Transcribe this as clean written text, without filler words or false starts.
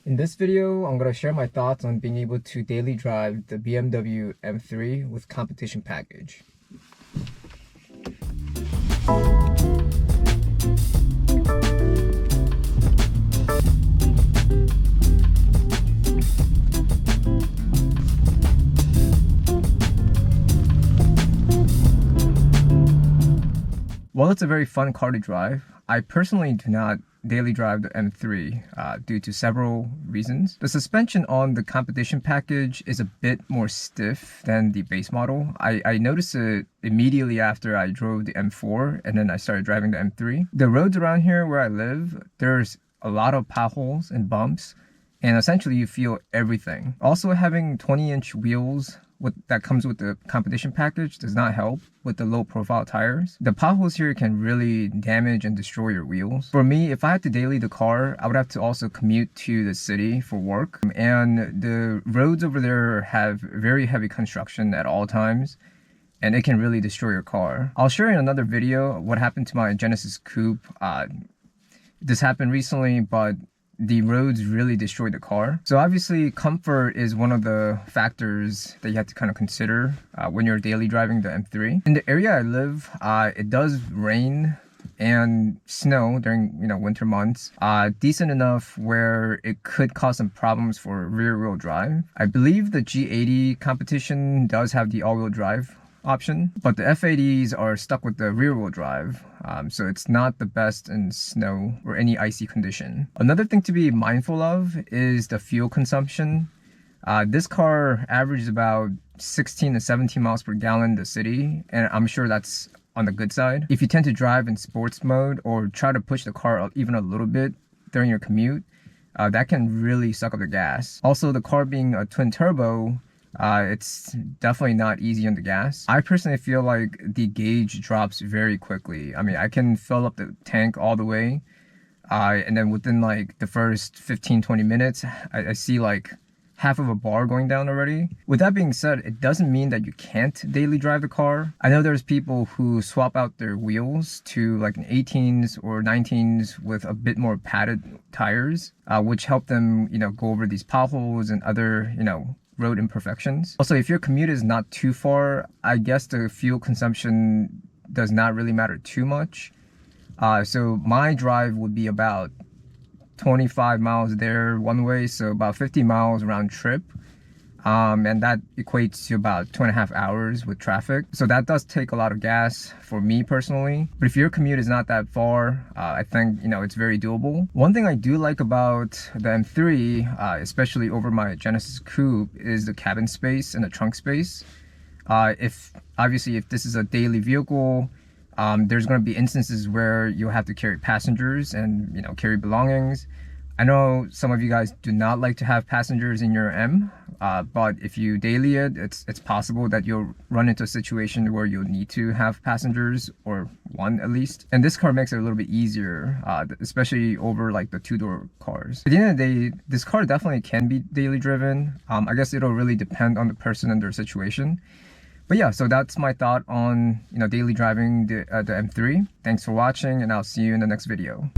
In this video, I'm going to share my thoughts on being able to daily drive the BMW M3 with competition package. While it's a very fun car to drive, I personally do not daily drive the M3 due to several reasons. The suspension on the competition package is a bit more stiff than the base model. I noticed it immediately after I drove the M4 and then I started driving the M3. The roads around here where I live, there's a lot of potholes and bumps, and essentially you feel everything. Also, having 20-inch wheels that comes with the competition package does not help with the low profile tires. The potholes here can really damage and destroy your wheels. For me, if I had to daily the car, I would have to also commute to the city for work. And the roads over there have very heavy construction at all times, and it can really destroy your car. I'll share in another video what happened to my Genesis Coupe. This happened recently, but the roads really destroyed the car. So obviously comfort is one of the factors that you have to kind of consider when you're daily driving the M3. In the area I live, it does rain and snow during winter months, decent enough where it could cause some problems for rear-wheel drive. I believe the G80 competition does have the all-wheel drive option, but the F80s are stuck with the rear-wheel drive, so it's not the best in snow or any icy condition. Another thing to be mindful of is the fuel consumption. This car averages about 16 to 17 miles per gallon in the city, and I'm sure that's on the good side. If you tend to drive in sports mode or try to push the car up even a little bit during your commute, that can really suck up the gas. Also, the car being a twin turbo, it's definitely not easy on the gas. I personally feel like the gauge drops very quickly. I mean, I can fill up the tank all the way, and then within like the first 15-20 minutes, I see like half of a bar going down already. With that being said, it doesn't mean that you can't daily drive the car. I know there's people who swap out their wheels to like an 18s or 19s with a bit more padded tires, which help them, go over these potholes and other, road imperfections. Also, if your commute is not too far, I guess the fuel consumption does not really matter too much. So my drive would be about 25 miles there one way, so about 50 miles round trip. And that equates to about 2.5 hours with traffic. So that does take a lot of gas for me personally. But if your commute is not that far, I think, it's very doable. One thing I do like about the M3, especially over my Genesis Coupe, is the cabin space and the trunk space. If this is a daily vehicle, there's going to be instances where you'll have to carry passengers and, carry belongings. I know some of you guys do not like to have passengers in your M, but if you daily it, it's possible that you'll run into a situation where you'll need to have passengers, or one at least. And this car makes it a little bit easier, especially over like the two-door cars. At the end of the day, this car definitely can be daily driven. I guess it'll really depend on the person and their situation. But yeah, so that's my thought on daily driving the M3. Thanks for watching, and I'll see you in the next video.